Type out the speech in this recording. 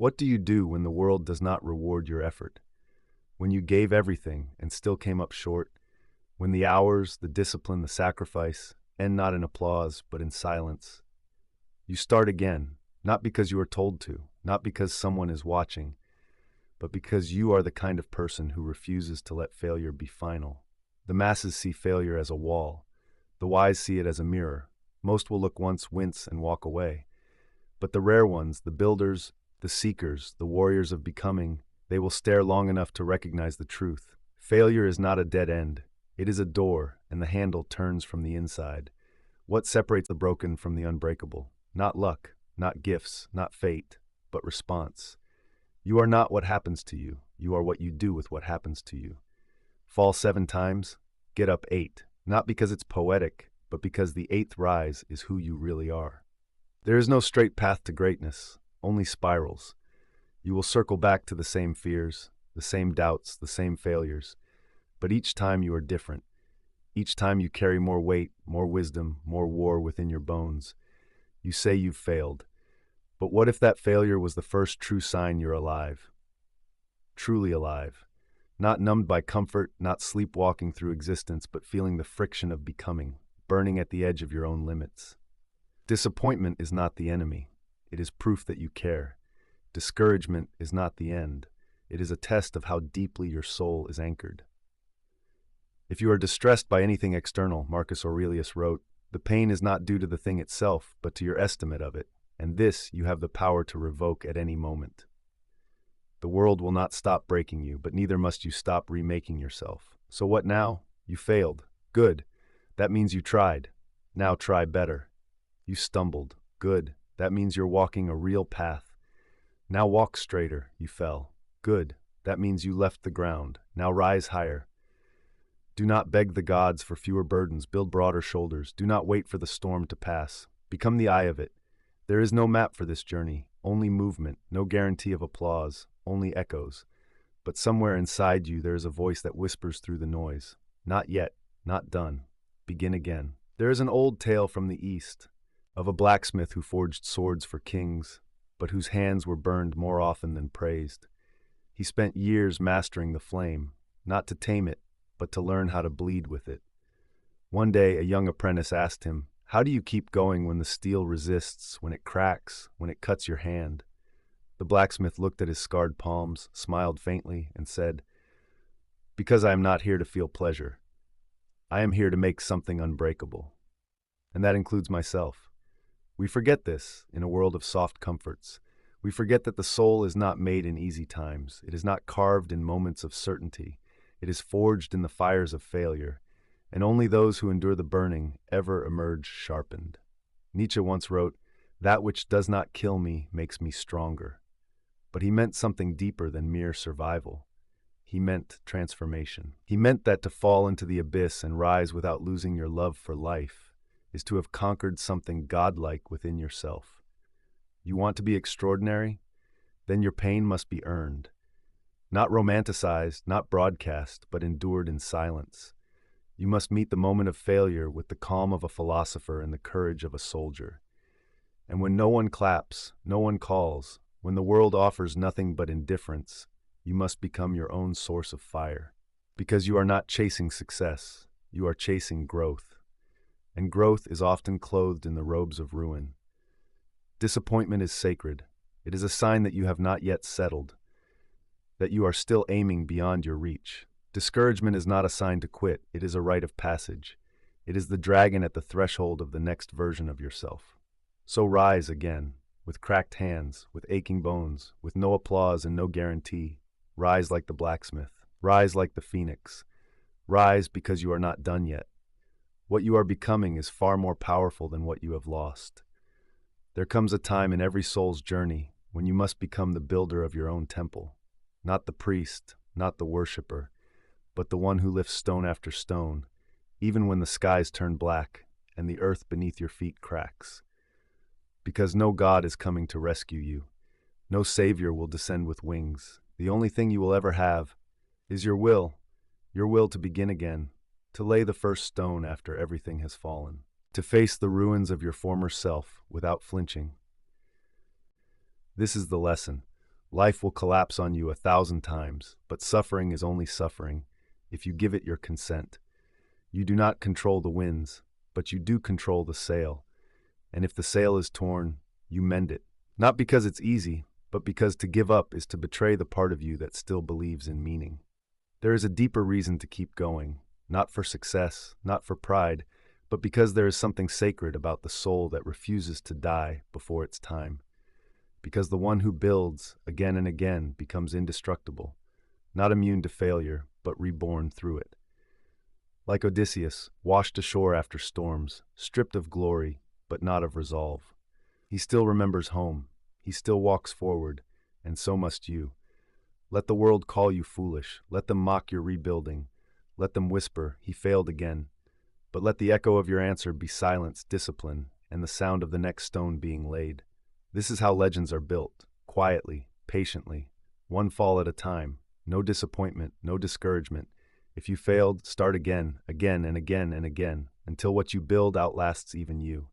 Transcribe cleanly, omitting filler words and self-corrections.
What do you do when the world does not reward your effort? When you gave everything and still came up short? When the hours, the discipline, the sacrifice end not in applause, but in silence? You start again, not because you are told to, not because someone is watching, but because you are the kind of person who refuses to let failure be final. The masses see failure as a wall. The wise see it as a mirror. Most will look once, wince, and walk away. But the rare ones, the builders, the seekers, the warriors of becoming, they will stare long enough to recognize the truth. Failure is not a dead end. It is a door, and the handle turns from the inside. What separates the broken from the unbreakable? Not luck, not gifts, not fate, but response. You are not what happens to you. You are what you do with what happens to you. Fall 7 times, get up 8. Not because it's poetic, but because the 8th rise is who you really are. There is no straight path to greatness, only spirals. You will circle back to the same fears, the same doubts, the same failures. But each time you are different. Each time you carry more weight, more wisdom, more war within your bones. You say you've failed. But what if that failure was the first true sign you're alive? Truly alive. Not numbed by comfort, not sleepwalking through existence, but feeling the friction of becoming, burning at the edge of your own limits. Disappointment is not the enemy. It is proof that you care. Discouragement is not the end. It is a test of how deeply your soul is anchored. If you are distressed by anything external, Marcus Aurelius wrote, the pain is not due to the thing itself, but to your estimate of it, and this you have the power to revoke at any moment. The world will not stop breaking you, but neither must you stop remaking yourself. So what now? You failed. Good. That means you tried. Now try better. You stumbled. Good. That means you're walking a real path. Now walk straighter. You fell. Good. That means you left the ground. Now rise higher. Do not beg the gods for fewer burdens. Build broader shoulders. Do not wait for the storm to pass. Become the eye of it. There is no map for this journey, only movement, no guarantee of applause, only echoes. But somewhere inside you there is a voice that whispers through the noise. Not yet, not done. Begin again. There is an old tale from the East of a blacksmith who forged swords for kings, but whose hands were burned more often than praised. He spent years mastering the flame, not to tame it, but to learn how to bleed with it. One day a young apprentice asked him, how do you keep going when the steel resists, when it cracks, when it cuts your hand? The blacksmith looked at his scarred palms, smiled faintly, and said, because I am not here to feel pleasure. I am here to make something unbreakable. And that includes myself. We forget this in a world of soft comforts. We forget that the soul is not made in easy times. It is not carved in moments of certainty. It is forged in the fires of failure. And only those who endure the burning ever emerge sharpened. Nietzsche once wrote, that which does not kill me makes me stronger. But he meant something deeper than mere survival. He meant transformation. He meant that to fall into the abyss and rise without losing your love for life is to have conquered something godlike within yourself. You want to be extraordinary? Then your pain must be earned. Not romanticized, not broadcast, but endured in silence. You must meet the moment of failure with the calm of a philosopher and the courage of a soldier. And when no one claps, no one calls, when the world offers nothing but indifference, you must become your own source of fire. Because you are not chasing success, you are chasing growth. And growth is often clothed in the robes of ruin. Disappointment is sacred. It is a sign that you have not yet settled, that you are still aiming beyond your reach. Discouragement is not a sign to quit, it is a rite of passage. It is the dragon at the threshold of the next version of yourself. So rise again, with cracked hands, with aching bones, with no applause and no guarantee. Rise like the blacksmith. Rise like the phoenix. Rise because you are not done yet. What you are becoming is far more powerful than what you have lost. There comes a time in every soul's journey when you must become the builder of your own temple. Not the priest, not the worshiper, but the one who lifts stone after stone, even when the skies turn black and the earth beneath your feet cracks. Because no God is coming to rescue you. No Savior will descend with wings. The only thing you will ever have is your will to begin again, to lay the first stone after everything has fallen, to face the ruins of your former self without flinching. This is the lesson. Life will collapse on you 1,000 times, but suffering is only suffering if you give it your consent. You do not control the winds, but you do control the sail. And if the sail is torn, you mend it. Not because it's easy, but because to give up is to betray the part of you that still believes in meaning. There is a deeper reason to keep going, not for success, not for pride, but because there is something sacred about the soul that refuses to die before its time. Because the one who builds again and again becomes indestructible, not immune to failure, but reborn through it. Like Odysseus, washed ashore after storms, stripped of glory, but not of resolve. He still remembers home, he still walks forward, and so must you. Let the world call you foolish, let them mock your rebuilding, let them whisper, he failed again. But let the echo of your answer be silence, discipline, and the sound of the next stone being laid. This is how legends are built, quietly, patiently, one fall at a time, no disappointment, no discouragement. If you failed, start again, again and again and again, until what you build outlasts even you.